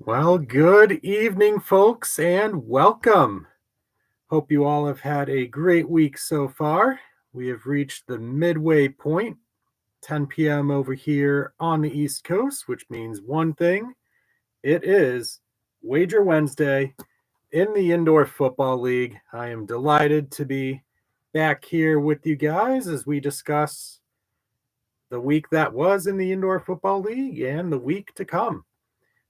Well, good evening, folks, and welcome. Hope you all have had a great week so far. We have reached the midway point, 10 p.m. over here on the East Coast, which means one thing it is Wager Wednesday in the Indoor Football League. I am delighted to be back here with you guys as we discuss the week that was in the Indoor Football League and the week to come.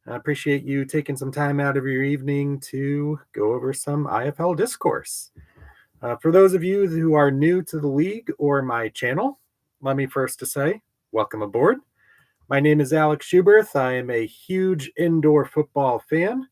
I appreciate you taking some time out of your evening to go over some IFL discourse. For those of you who are new to the league or my channel, let me first to say, welcome aboard. My name is Alex Schuberth. I am a huge indoor football fan,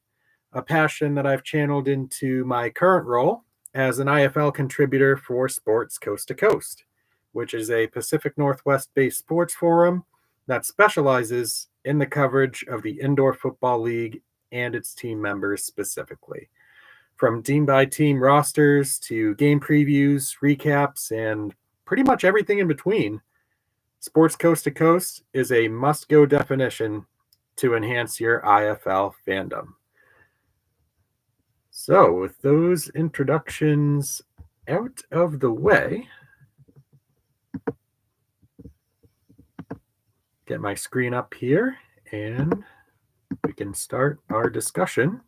a passion that I've channeled into my current role as an IFL contributor for Sports Coast to Coast, which is a Pacific Northwest-based sports forum that specializes in the coverage of the Indoor Football League and its team members specifically. From team-by-team rosters to game previews, recaps, and pretty much everything in between, Sports Coast to Coast is a must-go definition to enhance your IFL fandom. So, with those introductions out of the way, get my screen up here and we can start our discussion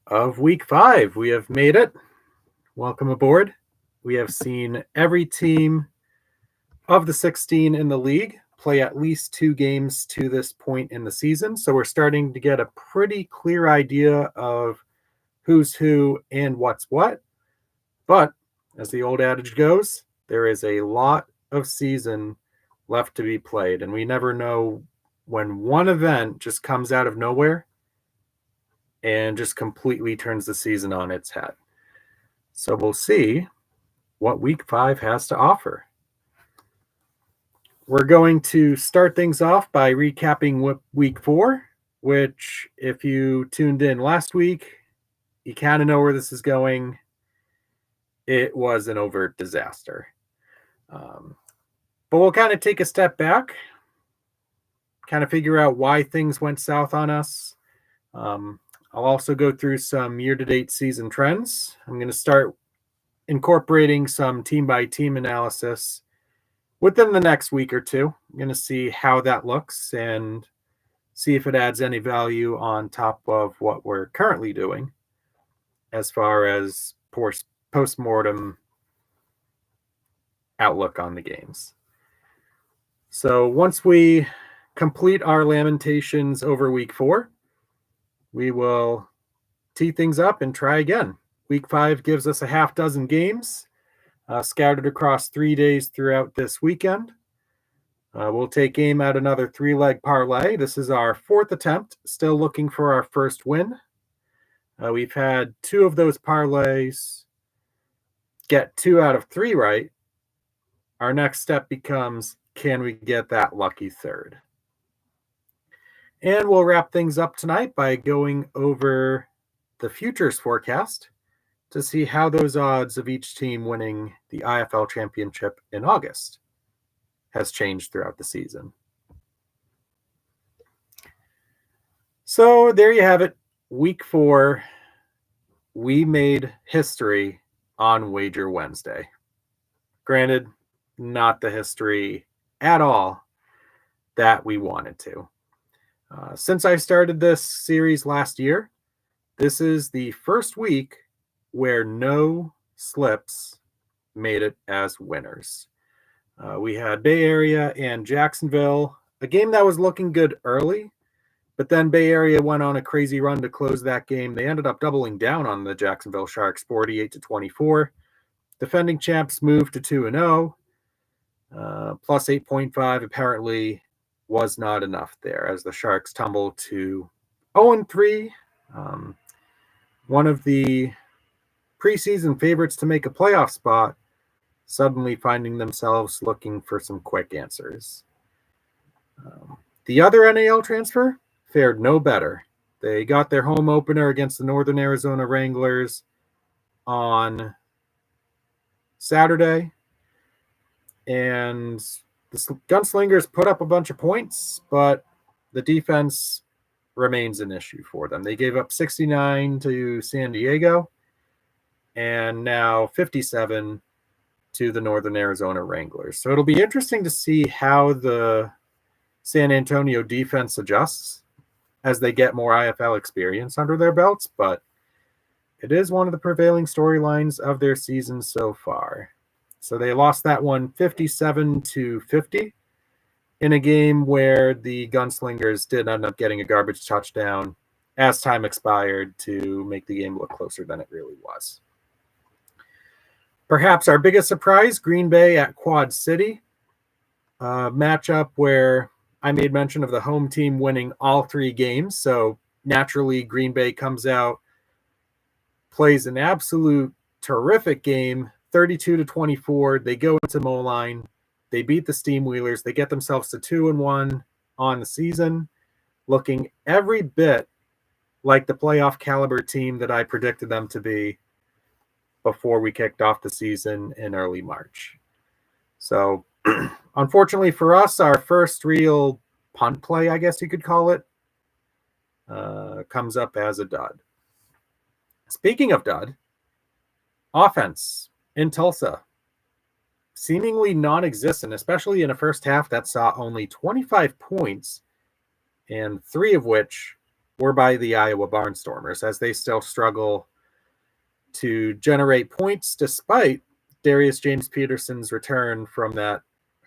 of week 5. We have made it. Welcome aboard. We have seen every team of the 16 in the league play at least 2 games to this point in the season. So we're starting to get a pretty clear idea of who's who and what's what. But as the old adage goes, there is a lot of season left to be played, and we never know when one event just comes out of nowhere and just completely turns the season on its head. So we'll see what week 5 has to offer. We're going to start things off by recapping week 4, which if you tuned in last week, you kind of know where this is going. It was an overt disaster. But we'll kind of take a step back, kind of figure out why things went south on us. I'll also go through some year-to-date season trends. I'm going to start incorporating some team-by-team analysis within the next week or two. I'm going to see how that looks and see if it adds any value on top of what we're currently doing as far as post-mortem outlook on the games. So once we complete our lamentations over week 4, we will tee things up and try again. Week 5 gives us a half dozen games scattered across 3 days throughout this weekend. We'll take aim at another 3-leg parlay. This is our 4th attempt, still looking for our first win. We've had 2 of those parlays get 2 out of 3 right. Our next step becomes, can we get that lucky third? And we'll wrap things up tonight by going over the futures forecast to see how those odds of each team winning the IFL championship in August has changed throughout the season. So there you have it. Week 4, we made history on Wager Wednesday. Granted, not the history at all that we wanted to. Since I started this series last year, this is the first week where no slips made it as winners. We had Bay Area and Jacksonville, a game that was looking good early, but then Bay Area went on a crazy run to close that game. They ended up doubling down on the Jacksonville Sharks 48-24. Defending champs moved to 2-0. Plus 8.5 apparently was not enough there as the Sharks tumbled to 0-3. One of the preseason favorites to make a playoff spot suddenly finding themselves looking for some quick answers. The other NAL transfer fared no better. They got their home opener against the Northern Arizona Wranglers on Saturday, and the Gunslingers put up a bunch of points, but the defense remains an issue for them. They gave up 69 to San Diego and now 57 to the Northern Arizona Wranglers. So it'll be interesting to see how the San Antonio defense adjusts as they get more IFL experience under their belts, but it is one of the prevailing storylines of their season so far. So they lost that one 57 to 50 in a game where the Gunslingers did end up getting a garbage touchdown as time expired to make the game look closer than it really was. Perhaps our biggest surprise, Green Bay at Quad City, a matchup where I made mention of the home team winning all 3 games. So naturally, Green Bay comes out, plays an absolute terrific game, 32 to 24. They go into Moline. They beat the Steamwheelers. They get themselves to 2-1 on the season, looking every bit like the playoff caliber team that I predicted them to be before we kicked off the season in early March. So unfortunately for us, our first real punt play, I guess you could call it, comes up as a dud. Speaking of dud, offense in Tulsa, seemingly non-existent, especially in a first half that saw only 25 points, and 3 of which were by the Iowa Barnstormers, as they still struggle to generate points despite Darius James Peterson's return from that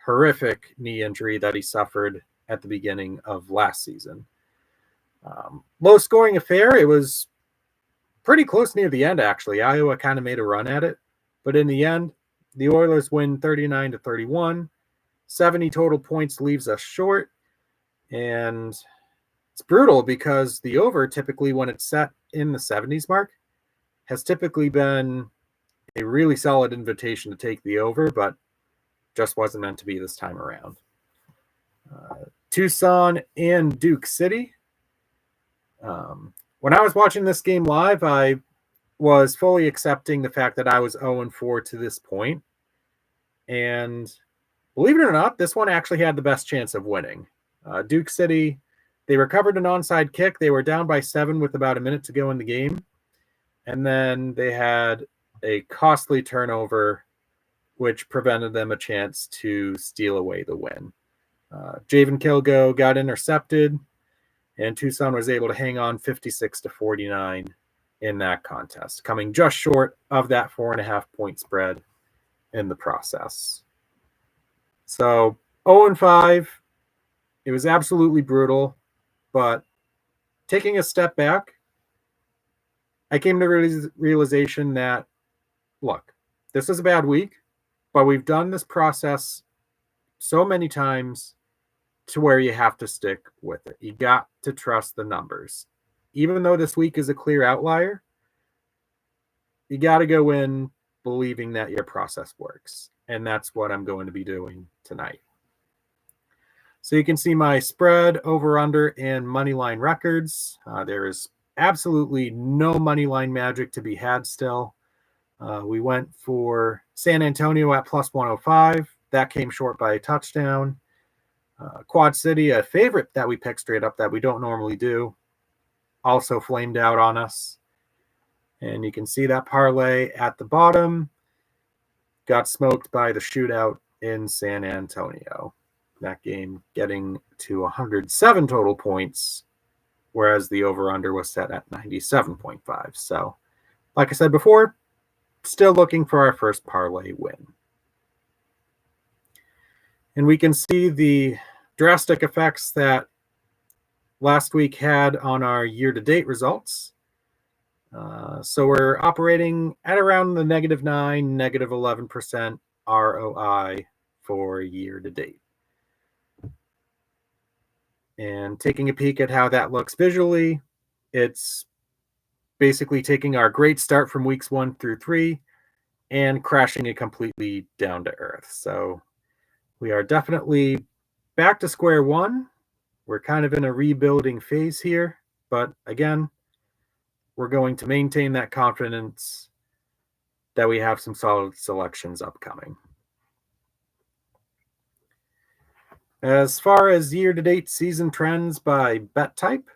horrific knee injury that he suffered at the beginning of last season. Low-scoring affair. It was pretty close near the end, actually. Iowa kind of made a run at it, but in the end, the Oilers win 39 to 31. 70 total points leaves us short, and it's brutal because the over, typically when it's set in the 70s mark, has typically been a really solid invitation to take the over, but just wasn't meant to be this time around. Tucson and Duke City. When I was watching this game live, I was fully accepting the fact that I was 0-4 to this point. And believe it or not, this one actually had the best chance of winning. Duke City, they recovered an onside kick. They were down by 7 with about a minute to go in the game. And then they had a costly turnover, which prevented them a chance to steal away the win. Javen Kilgo got intercepted, and Tucson was able to hang on 56 to 49 in that contest, coming just short of that 4.5-point spread in the process. So 0-5, it was absolutely brutal, but taking a step back, I came to the realization that, look, this is a bad week, but we've done this process so many times to where you have to stick with it. You got to trust the numbers. Even though this week is a clear outlier, you got to go in believing that your process works. And that's what I'm going to be doing tonight. So you can see my spread, over, under, and money line records. There is absolutely no money line magic to be had still. We went for San Antonio at plus 105. That came short by a touchdown. Quad City, a favorite that we picked straight up that we don't normally do, also flamed out on us. And you can see that parlay at the bottom got smoked by the shootout in San Antonio. That game getting to 107 total points, whereas the over-under was set at 97.5. So, like I said before, still looking for our first parlay win. And we can see the drastic effects that last week had on our year-to-date results. So we're operating at around the -9, -11% ROI for year-to-date. And taking a peek at how that looks visually, it's basically taking our great start from weeks 1 through 3 and crashing it completely down to earth. So we are definitely back to square one. We're kind of in a rebuilding phase here, but again, we're going to maintain that confidence that we have some solid selections upcoming. As far as year-to-date season trends by bet type,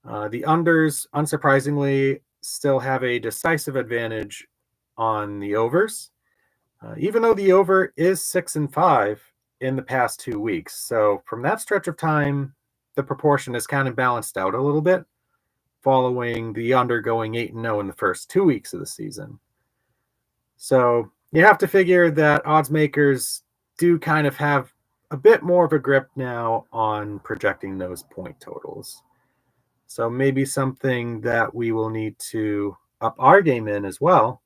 The unders, unsurprisingly, still have a decisive advantage on the overs, even though the over is 6-5 in the past 2 weeks. So from that stretch of time, the proportion is kind of balanced out a little bit, following the under going 8-0 in the first 2 weeks of the season. So you have to figure that odds makers do kind of have a bit more of a grip now on projecting those point totals. So maybe something that we will need to up our game in as well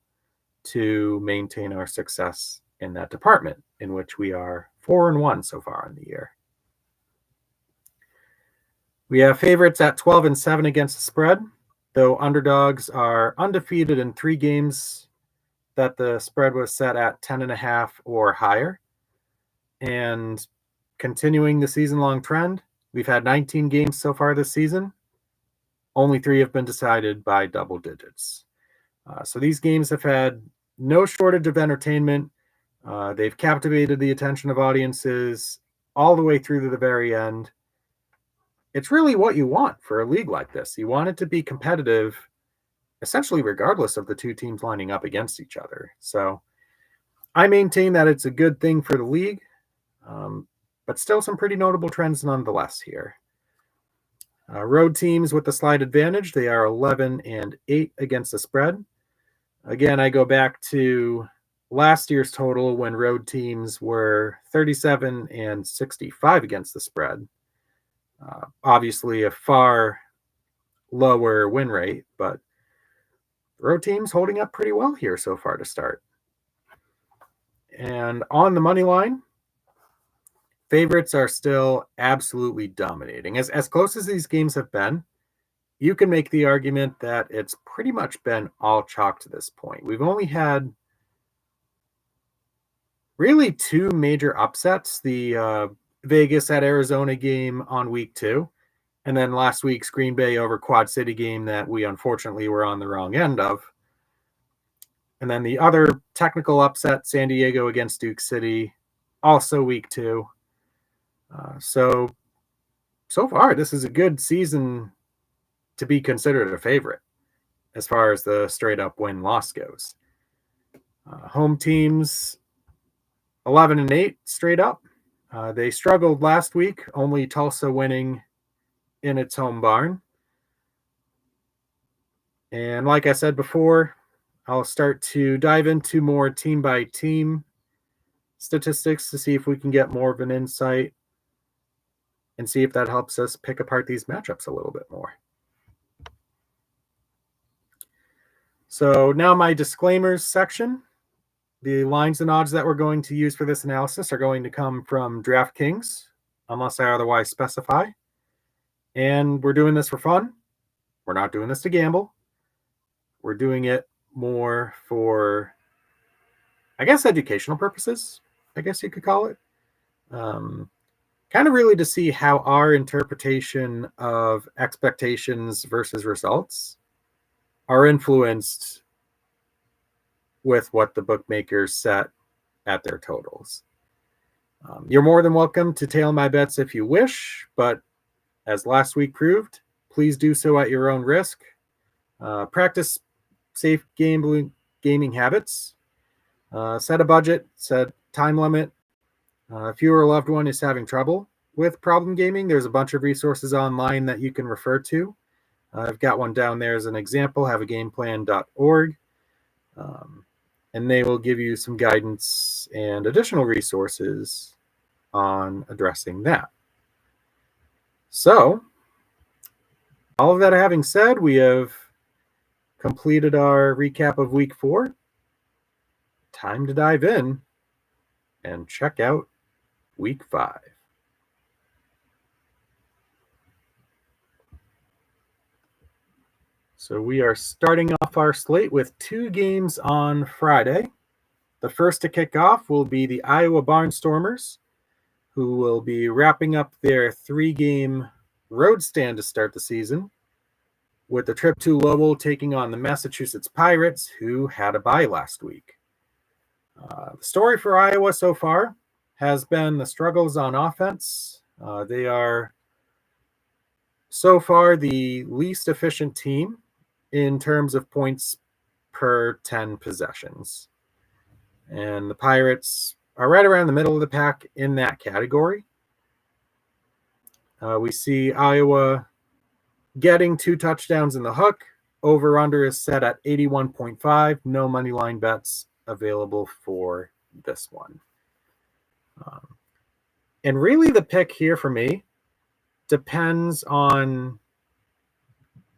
to maintain our success in that department, in which we are 4-1 so far in the year. We have favorites at 12-7 against the spread, though underdogs are undefeated in 3 games that the spread was set at 10.5 or higher. And continuing the season-long trend, we've had 19 games so far this season. Only 3 have been decided by double digits. So these games have had no shortage of entertainment. They've captivated the attention of audiences all the way through to the very end. It's really what you want for a league like this. You want it to be competitive, essentially regardless of the 2 teams lining up against each other. So I maintain that it's a good thing for the league, but still some pretty notable trends nonetheless here. Road teams with the slight advantage, they are 11-8 against the spread. Again, I go back to last year's total when road teams were 37-65 against the spread. Obviously a far lower win rate, but road teams holding up pretty well here so far to start. And on the money line, favorites are still absolutely dominating. As close as these games have been, you can make the argument that it's pretty much been all chalk to this point. We've only had really 2 major upsets, the Vegas at Arizona game on week 2, and then last week's Green Bay over Quad City game that we unfortunately were on the wrong end of. And then the other technical upset, San Diego against Duke City, also week 2. So far, this is a good season to be considered a favorite as far as the straight-up win-loss goes. Home teams, 11-8 straight up. They struggled last week, only Tulsa winning in its home barn. And like I said before, I'll start to dive into more team-by-team statistics to see if we can get more of an insight and see if that helps us pick apart these matchups a little bit more. So now my disclaimers section. The lines and odds that we're going to use for this analysis are going to come from DraftKings, unless I otherwise specify. And we're doing this for fun. We're not doing this to gamble. We're doing it more for, I guess, educational purposes, I guess you could call it. Kind of really to see how our interpretation of expectations versus results are influenced with what the bookmakers set at their totals. You're more than welcome to tail my bets if you wish, but as last week proved, please do so at your own risk. Practice safe gaming habits. Set a budget, set time limit. If your loved one is having trouble with problem gaming, there's a bunch of resources online that you can refer to. I've got one down there as an example, haveagameplan.org. And they will give you some guidance and additional resources on addressing that. So, all of that having said, we have completed our recap of week 4. Time to dive in and check out week 5. So we are starting off our slate with 2 games on Friday. The first to kick off will be the Iowa Barnstormers, who will be wrapping up their 3-game road stand to start the season, with the trip to Lowell taking on the Massachusetts Pirates, who had a bye last week. The story for Iowa so far has been the struggles on offense. They are so far the least efficient team in terms of points per 10 possessions. And the Pirates are right around the middle of the pack in that category. We see Iowa getting 2 touchdowns in the hook. Over under is set at 81.5. No money line bets available for this one. And really, the pick here for me depends on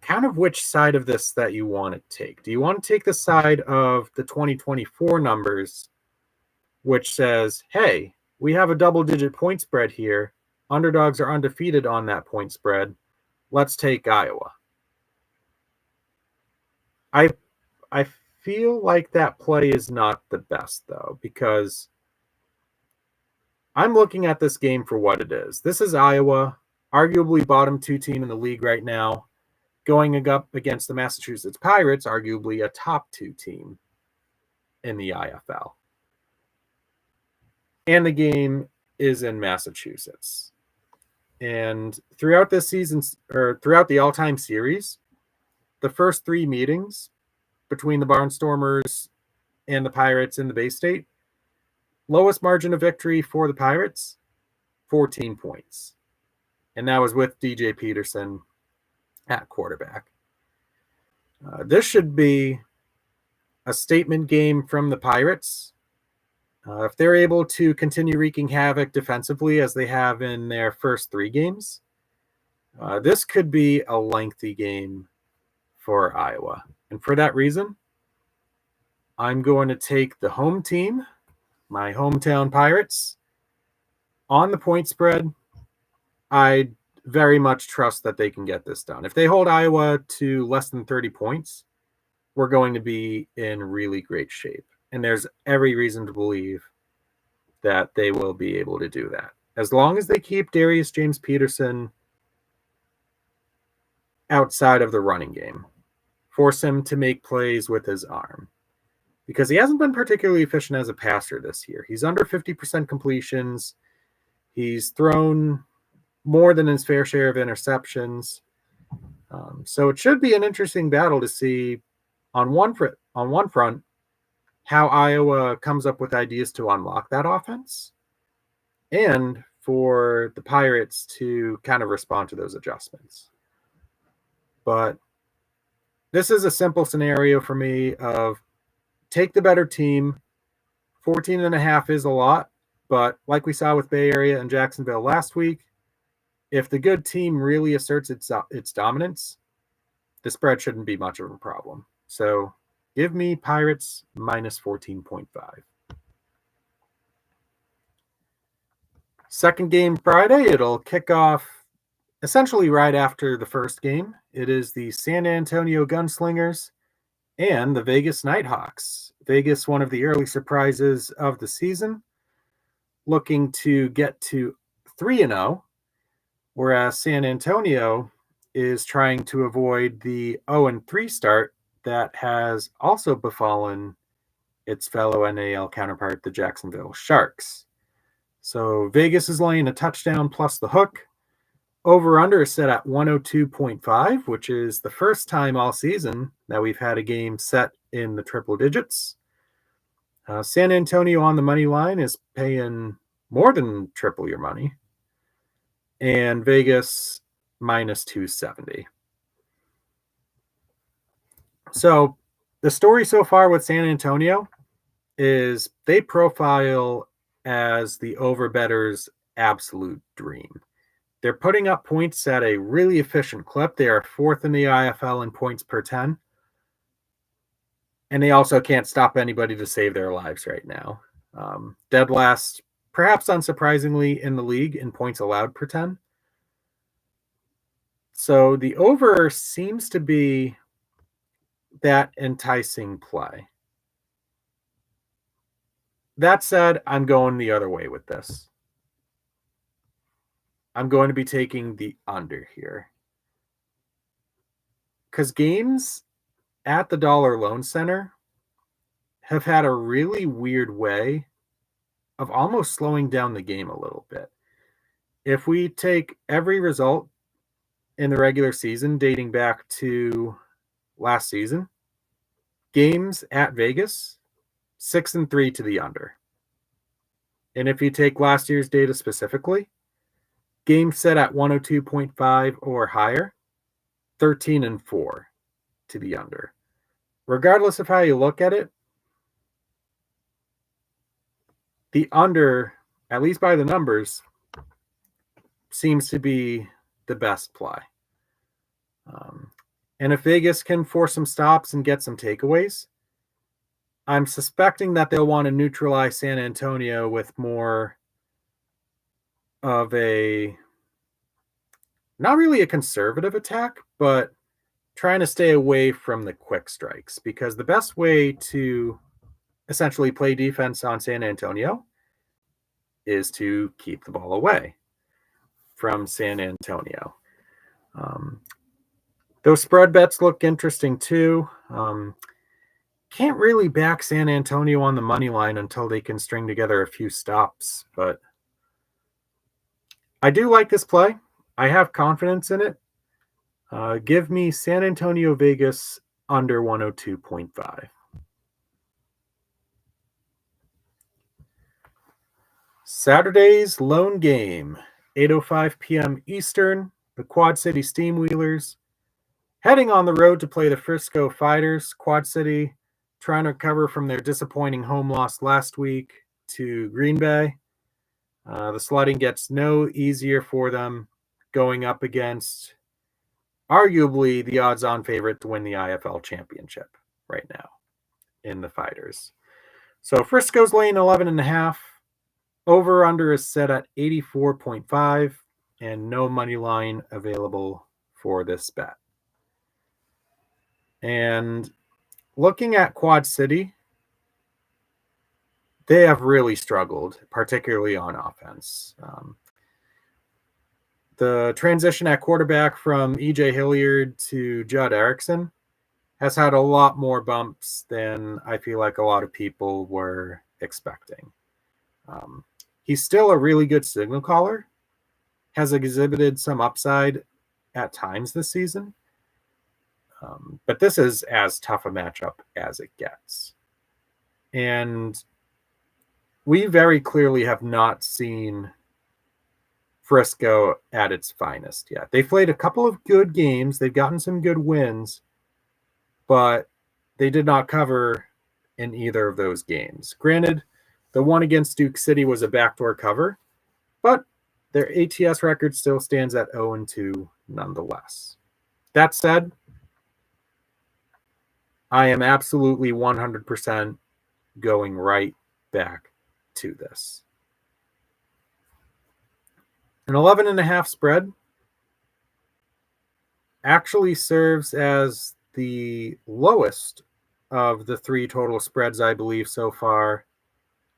kind of which side of this that you want to take. Do you want to take the side of the 2024 numbers, which says, hey, we have a double-digit point spread here. Underdogs are undefeated on that point spread. Let's take Iowa. I feel like that play is not the best, though, because I'm looking at this game for what it is. This is Iowa, arguably bottom 2 team in the league right now, going up against the Massachusetts Pirates, arguably a top 2 team in the IFL. And the game is in Massachusetts. And throughout this season, or throughout the all-time series, the first 3 meetings between the Barnstormers and the Pirates in the Bay State, lowest margin of victory for the Pirates, 14 points. And that was with DJ Peterson at quarterback. This should be a statement game from the Pirates. If they're able to continue wreaking havoc defensively as they have in their first 3 games, this could be a lengthy game for Iowa. And for that reason, I'm going to take the home team, my hometown Pirates, on the point spread. I very much trust that they can get this done. If they hold Iowa to less than 30 points, we're going to be in really great shape. And there's every reason to believe that they will be able to do that. As long as they keep Darius James Peterson outside of the running game, force him to make plays with his arm. Because he hasn't been particularly efficient as a passer this year. He's under 50% completions. He's thrown more than his fair share of interceptions. So it should be an interesting battle to see on one front how Iowa comes up with ideas to unlock that offense, and for the Pirates to kind of respond to those adjustments. But this is a simple scenario for me of take the better team. 14.5 is a lot, but like we saw with Bay Area and Jacksonville last week, if the good team really asserts its dominance, the spread shouldn't be much of a problem. So give me Pirates minus 14.5. Second game Friday, it'll kick off essentially right after the first game. It is the San Antonio Gunslingers and the Vegas Nighthawks. Vegas, one of the early surprises of the season, looking to get to 3-0, whereas San Antonio is trying to avoid the 0-3 start that has also befallen its fellow NAL counterpart, the Jacksonville Sharks. So Vegas is laying a touchdown plus the hook. Over-under is set at 102.5, which is the first time all season that we've had a game set in the triple digits. San Antonio on the money line is paying more than triple your money. And Vegas minus 270. So the story so far with San Antonio is they profile as the overbetter's absolute dream. They're putting up points at a really efficient clip. They are 4th in the IFL in points per 10. And they also can't stop anybody to save their lives right now. Dead last, perhaps unsurprisingly, in the league in points allowed per 10. So the over seems to be that enticing play. That said, I'm going the other way with this. I'm going to be taking the under here. Because games at the Dollar Loan Center have had a really weird way of almost slowing down the game a little bit. If we take every result in the regular season dating back to last season. Games at Vegas, 6-3 to the under. And if you take last year's data specifically, games set at 102.5 or higher, 13-4 to the under. Regardless of how you look at it, the under, at least by the numbers, seems to be the best play. And if Vegas can force some stops and get some takeaways, I'm suspecting that they'll want to neutralize San Antonio with more of a, not really a conservative attack, but trying to stay away from the quick strikes, because the best way to essentially play defense on San Antonio is to keep the ball away from San Antonio. Those spread bets look interesting too. Can't really back San Antonio on the money line until they can string together a few stops, but I do like this play. I have confidence in it. Give me San Antonio Vegas under 102.5. Saturday's lone game, 8:05 p.m. Eastern, the Quad City Steamwheelers heading on the road to play the Frisco Fighters. Quad City trying to recover from their disappointing home loss last week to Green Bay. The sledding gets no easier for them going up against arguably the odds-on favorite to win the IFL championship right now in the Fighters. So Frisco's laying 11.5. Over-under is set at 84.5, and no money line available for this bet. And looking at Quad City, they have really struggled, particularly on offense. The transition at quarterback from E.J. Hilliard to Judd Erickson has had a lot more bumps than I feel like a lot of people were expecting. He's still a really good signal caller, has exhibited some upside at times this season, but this is as tough a matchup as it gets. And we very clearly have not seen Frisco at its finest yet. They've played a couple of good games. They've gotten some good wins, but they did not cover in either of those games. Granted, the one against Duke City was a backdoor cover, but their ATS record still stands at 0-2 nonetheless. That said, I am absolutely 100% going right back to this. An 11.5 spread actually serves as the lowest of the three total spreads, I believe, so far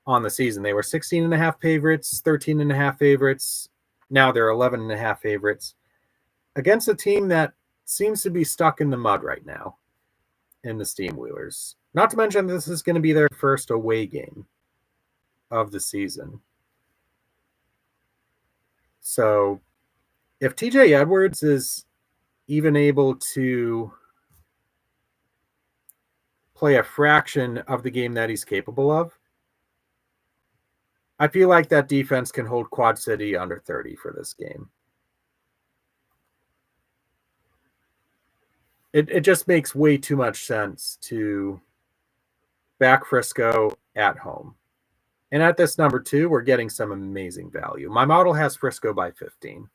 on the season. They were 16.5 favorites, 13.5 favorites. Now they're 11.5 favorites against a team that seems to be stuck in the mud right now in the Steamwheelers. Not to mention this is going to be their first away game of the season. So if TJ Edwards is even able to play a fraction of the game that he's capable of, I feel like that defense can hold Quad City under 30 for this game. It just makes way too much sense to back Frisco at home. And at this number 2, we're getting some amazing value. My model has Frisco by 15.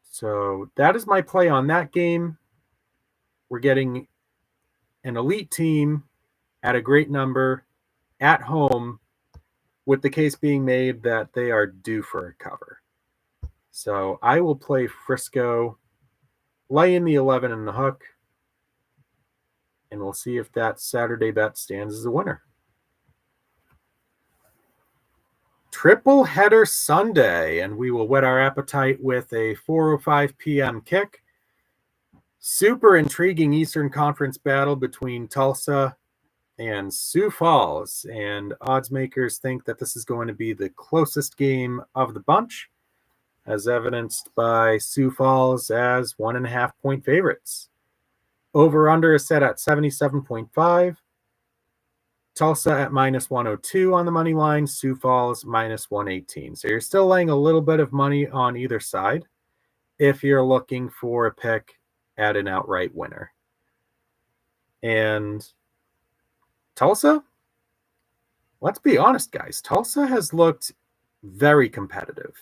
So that is my play on that game. We're getting an elite team at a great number at home, with the case being made that they are due for a cover. So I will play Frisco, lay in the 11 and the hook, and we'll see if that Saturday bet stands as a winner. Triple header Sunday, and we will whet our appetite with a 4:05 p.m. kick. Super intriguing Eastern Conference battle between Tulsa and Sioux Falls, and odds makers think that this is going to be the closest game of the bunch. as evidenced by Sioux Falls as 1.5 point favorites. Over under is set at 77.5. Tulsa at minus 102 on the money line, Sioux Falls minus 118. So you're still laying a little bit of money on either side if you're looking for a pick at an outright winner. And Tulsa, let's be honest, guys, Tulsa has looked very competitive.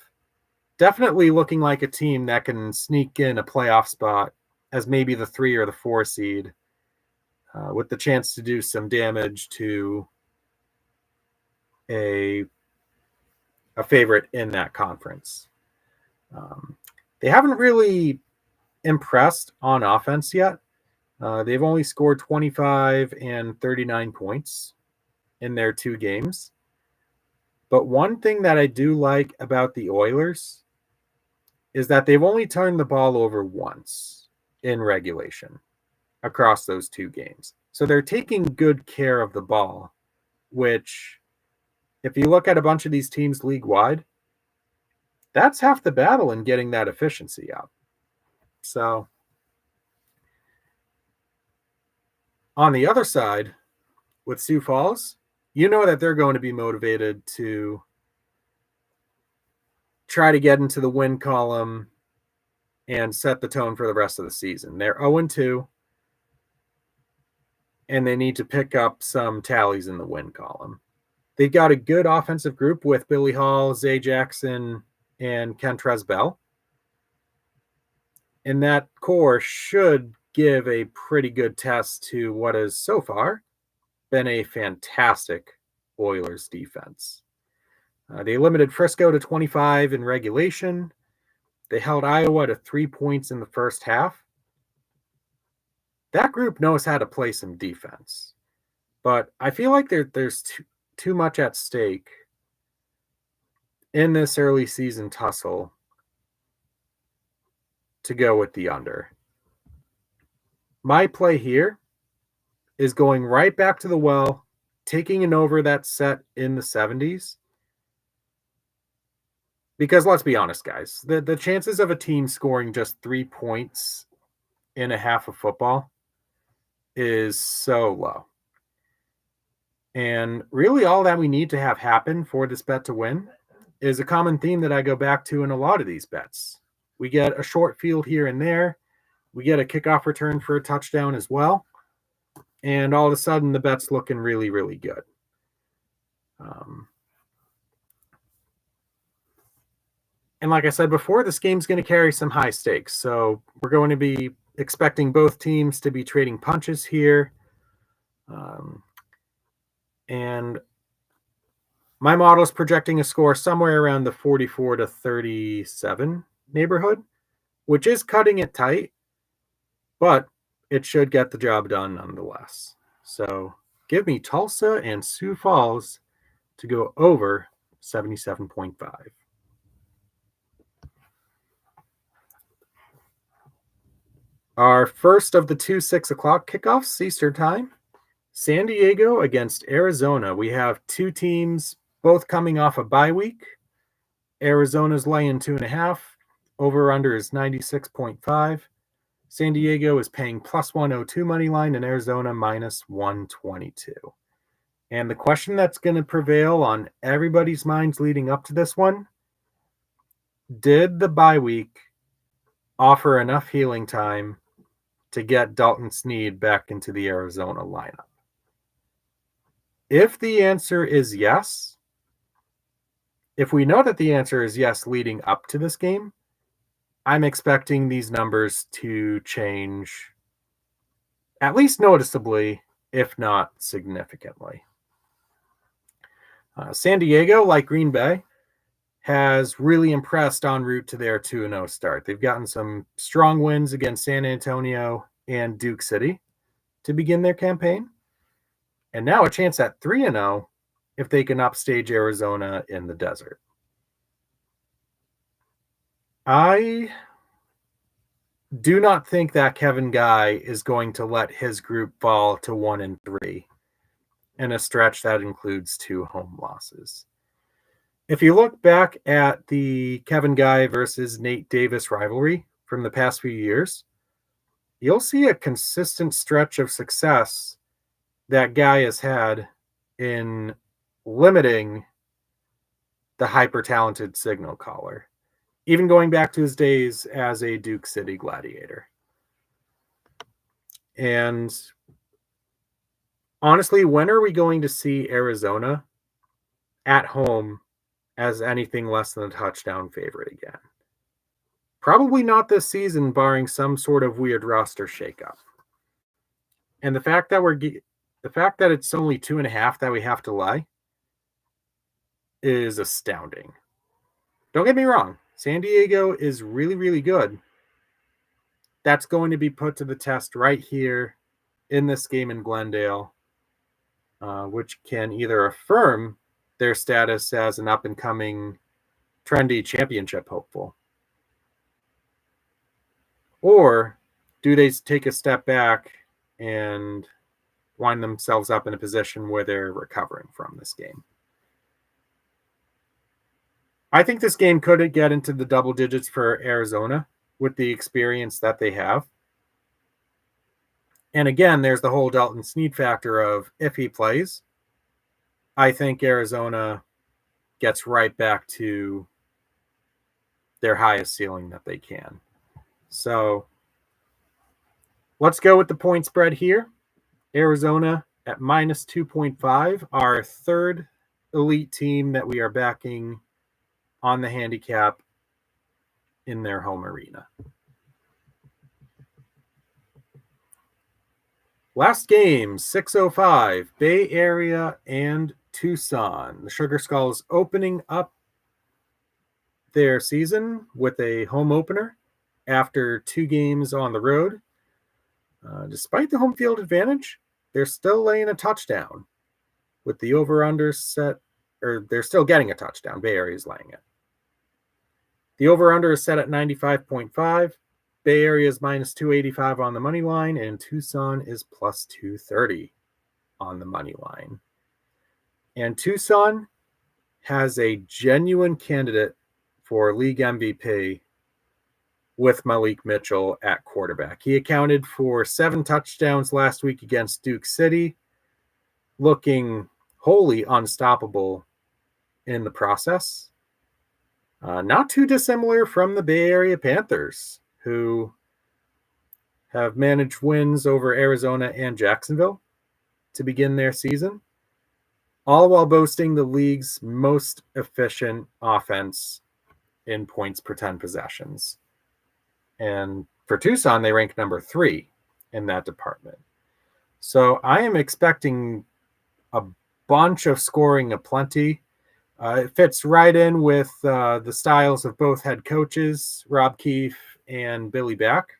Definitely looking like a team that can sneak in a playoff spot as maybe the 3 or the 4 seed, with the chance to do some damage to a favorite in that conference. They haven't really impressed on offense yet. They've only scored 25 and 39 points in their 2 games. But one thing that I do like about the Oilers is that they've only turned the ball over once in regulation across those 2 games. So they're taking good care of the ball, which, if you look at a bunch of these teams league-wide, that's half the battle in getting that efficiency up. So on the other side, with Sioux Falls, you know that they're going to be motivated to try to get into the win column and set the tone for the rest of the season. They're 0-2, and they need to pick up some tallies in the win column. They've got a good offensive group with Billy Hall, Zay Jackson, and Kentrez Bell. And that core should give a pretty good test to what has so far been a fantastic Oilers defense. They limited Frisco to 25 in regulation. They held Iowa to 3 points in the first half. That group knows how to play some defense. But I feel like there's too much at stake in this early season tussle to go with the under. My play here is going right back to the well, taking an over that's set in the 70s. Because let's be honest, guys, the chances of a team scoring just 3 points in a half of football is so low. And really all that we need to have happen for this bet to win is a common theme that I go back to in a lot of these bets. We get a short field here and there. We get a kickoff return for a touchdown as well. And all of a sudden, the bet's looking really, really good. And like I said before, this game's going to carry some high stakes. So we're going to be expecting both teams to be trading punches here. And my model is projecting a score somewhere around the 44 to 37 neighborhood, which is cutting it tight, but it should get the job done nonetheless. So give me Tulsa and Sioux Falls to go over 77.5. Our first of the 2 6 o'clock kickoffs, Eastern time, San Diego against Arizona. We have 2 teams, both coming off a bye week. Arizona's laying 2.5. Over-under is 96.5. San Diego is paying plus 102 money line and Arizona minus 122. And the question that's going to prevail on everybody's minds leading up to this one, did the bye week offer enough healing time to get Dalton Snead back into the Arizona lineup? If the answer is yes, if we know that the answer is yes leading up to this game, I'm expecting these numbers to change at least noticeably, if not significantly. San Diego, like Green Bay, has really impressed en route to their 2-0 start. They've gotten some strong wins against San Antonio and Duke City to begin their campaign. And now a chance at 3-0 if they can upstage Arizona in the desert. I do not think that Kevin Guy is going to let his group fall to 1-3 in a stretch that includes 2 home losses. If you look back at the Kevin Guy versus Nate Davis rivalry from the past few years, you'll see a consistent stretch of success that Guy has had in limiting the hyper talented signal caller, even going back to his days as a Duke City Gladiator. And honestly, when are we going to see Arizona at home as anything less than a touchdown favorite again? Probably not this season, barring some sort of weird roster shakeup. And the fact that it's only 2.5 that we have to lay is astounding. Don't get me wrong, San Diego is really, really good. That's going to be put to the test right here in this game in Glendale, which can either affirm their status as an up-and-coming trendy championship hopeful, or do they take a step back and wind themselves up in a position where they're recovering from this game? I think this game could get into the double digits for Arizona with the experience that they have. And again, there's the whole Dalton Snead factor of if he plays, I think Arizona gets right back to their highest ceiling that they can. So let's go with the point spread here. Arizona at minus 2.5, our third elite team that we are backing on the handicap in their home arena. Last game, 6:05, Bay Area and Tucson. The Sugar Skulls opening up their season with a home opener after 2 games on the road. Despite the home field advantage, they're still laying a touchdown with the over-under set, or they're still getting a touchdown. Bay Area is laying it. The over-under is set at 95.5. Bay Area is minus 285 on the money line, and Tucson is plus 230 on the money line. And Tucson has a genuine candidate for league MVP with Malik Mitchell at quarterback. He accounted for 7 touchdowns last week against Duke City, looking wholly unstoppable in the process. Not too dissimilar from the Bay Area Panthers, who have managed wins over Arizona and Jacksonville to begin their season, all while boasting the league's most efficient offense in points per 10 possessions. And for Tucson, they rank number 3 in that department. So I am expecting a bunch of scoring aplenty. It fits right in with the styles of both head coaches, Rob Keefe and Billy Back,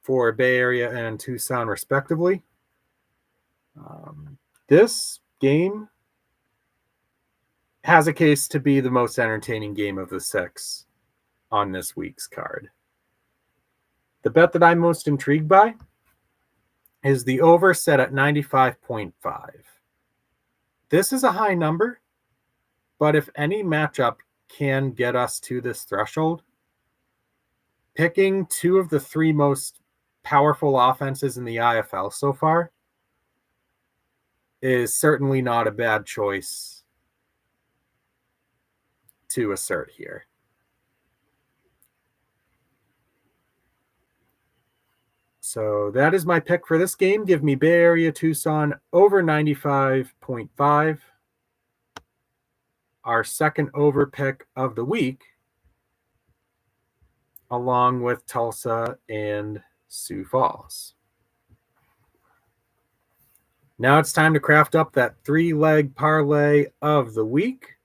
for Bay Area and Tucson, respectively. This game has a case to be the most entertaining game of the 6 on this week's card. The bet that I'm most intrigued by is the over set at 95.5. This is a high number, but if any matchup can get us to this threshold, picking 2 of the 3 most powerful offenses in the IFL so far is certainly not a bad choice to assert here. So that is my pick for this game. Give me Bay Area Tucson over 95.5. Our second over pick of the week, along with Tulsa and Sioux Falls. Now it's time to craft up that 3-leg parlay of the week.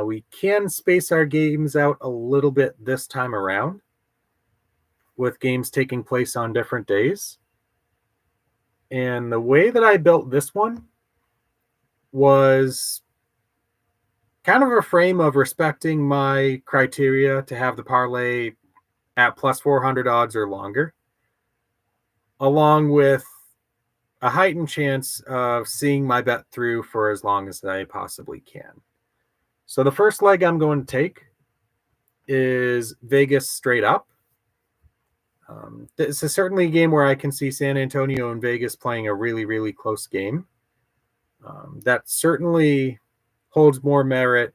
We can space our games out a little bit this time around, with games taking place on different days. And the way that I built this one was kind of a frame of respecting my criteria to have the parlay at plus 400 odds or longer, along with a heightened chance of seeing my bet through for as long as I possibly can. So the first leg I'm going to take is Vegas straight up. This is certainly a game where I can see San Antonio and Vegas playing a really, really close game. That certainly holds more merit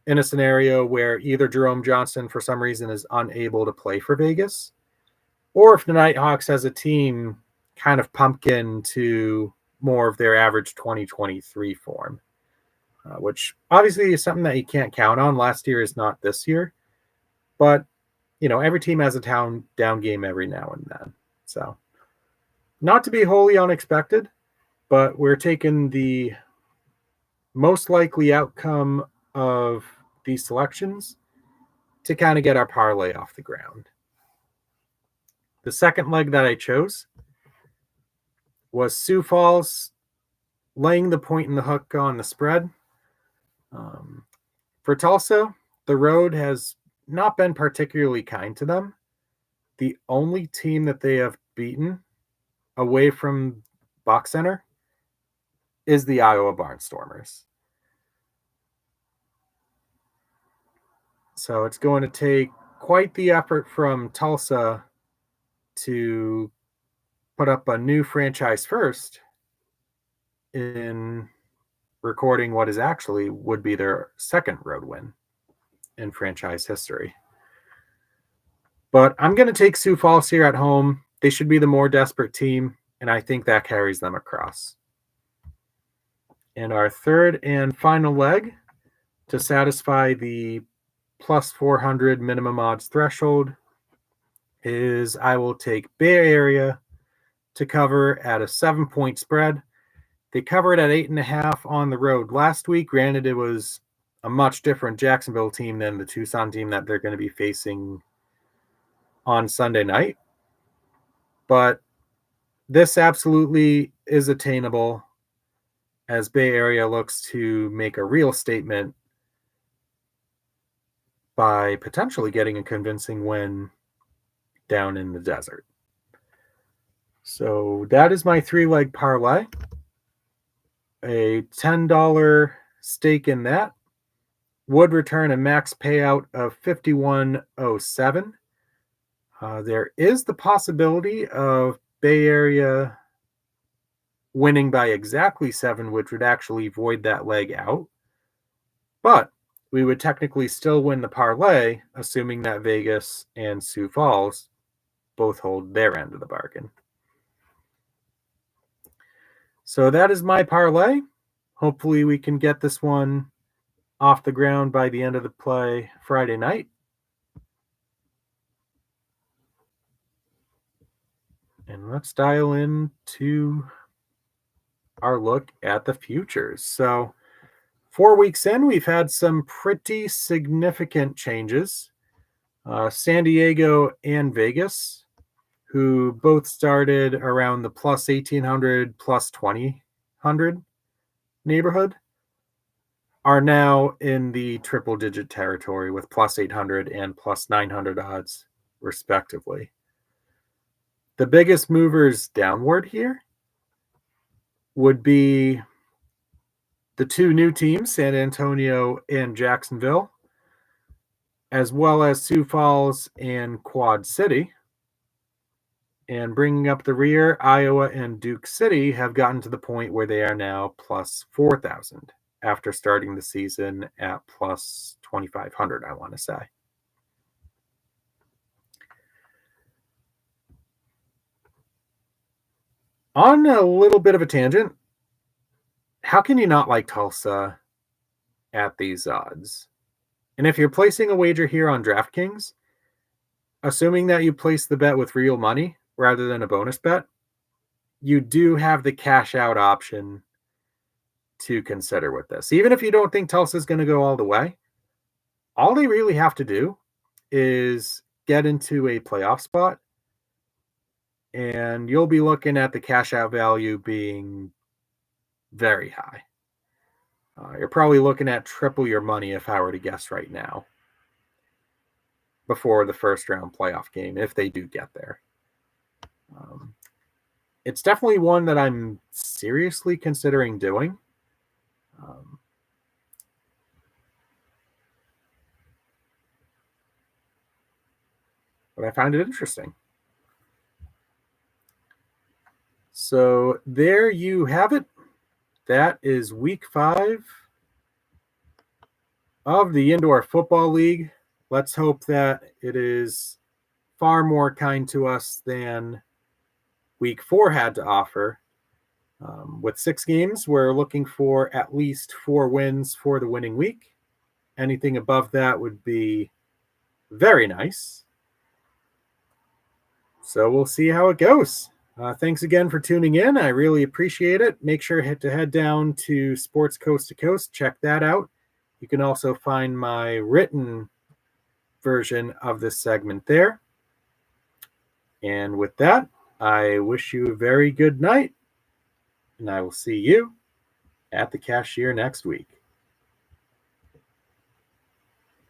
in a scenario where either Jerome Johnson, for some reason, is unable to play for Vegas, or if the Nighthawks has a team kind of pumpkin to more of their average 2023 form, which obviously is something that you can't count on. Last year is not this year, but every team has a down game every now and then. So, not to be wholly unexpected, but we're taking the most likely outcome of these selections to kind of get our parlay off the ground. The second leg that I chose was Sioux Falls laying the point in the hook on the spread. For Tulsa, the road has not been particularly kind to them. The only team that they have beaten away from Buck Center is the Iowa Barnstormers. So it's going to take quite the effort from Tulsa to put up a new franchise first in recording what is actually would be their second road win in franchise history. But I'm going to take Sioux Falls here at home. They should be the more desperate team, and I think that carries them across. And our third and final leg to satisfy the plus 400 minimum odds threshold is I will take Bay Area to cover at a 7-point spread. They covered at 8.5 on the road last week. Granted, it was a much different Jacksonville team than the Tucson team that they're going to be facing on Sunday night. But this absolutely is attainable as Bay Area looks to make a real statement by potentially getting a convincing win down in the desert. So that is my 3-leg parlay. A $10 stake in that would return a max payout of $51.07. There is the possibility of Bay Area winning by exactly 7, which would actually void that leg out. But we would technically still win the parlay, assuming that Vegas and Sioux Falls both hold their end of the bargain. So that is my parlay. Hopefully we can get this one off the ground by the end of the play Friday night. And let's dial into our look at the futures. So 4 weeks in, we've had some pretty significant changes. San Diego and Vegas, who both started around the plus 1,800, plus 2,000 neighborhood, are now in the triple-digit territory with plus 800 and plus 900 odds, respectively. The biggest movers downward here would be the two new teams, San Antonio and Jacksonville, as well as Sioux Falls and Quad City. And bringing up the rear, Iowa and Duke City have gotten to the point where they are now plus 4,000 after starting the season at plus 2,500, I want to say. On a little bit of a tangent, how can you not like Tulsa at these odds? And if you're placing a wager here on DraftKings, assuming that you place the bet with real money rather than a bonus bet, you do have the cash out option to consider with this. Even if you don't think Tulsa is going to go all the way, all they really have to do is get into a playoff spot, and you'll be looking at the cash out value being very high. You're probably looking at triple your money if I were to guess right now before the first round playoff game, if they do get there. It's definitely one that I'm seriously considering doing. but I find it interesting. So there you have it. That is week 5 of the Indoor Football League. Let's hope that it is far more kind to us than week 4 had to offer. With 6 games, we're looking for at least 4 wins for the winning week. Anything above that would be very nice. So we'll see how it goes. Thanks again for tuning in. I really appreciate it. Make sure to head down to Sports Coast to Coast. Check that out. You can also find my written version of this segment there. And with that, I wish you a very good night, and I will see you at the cashier next week.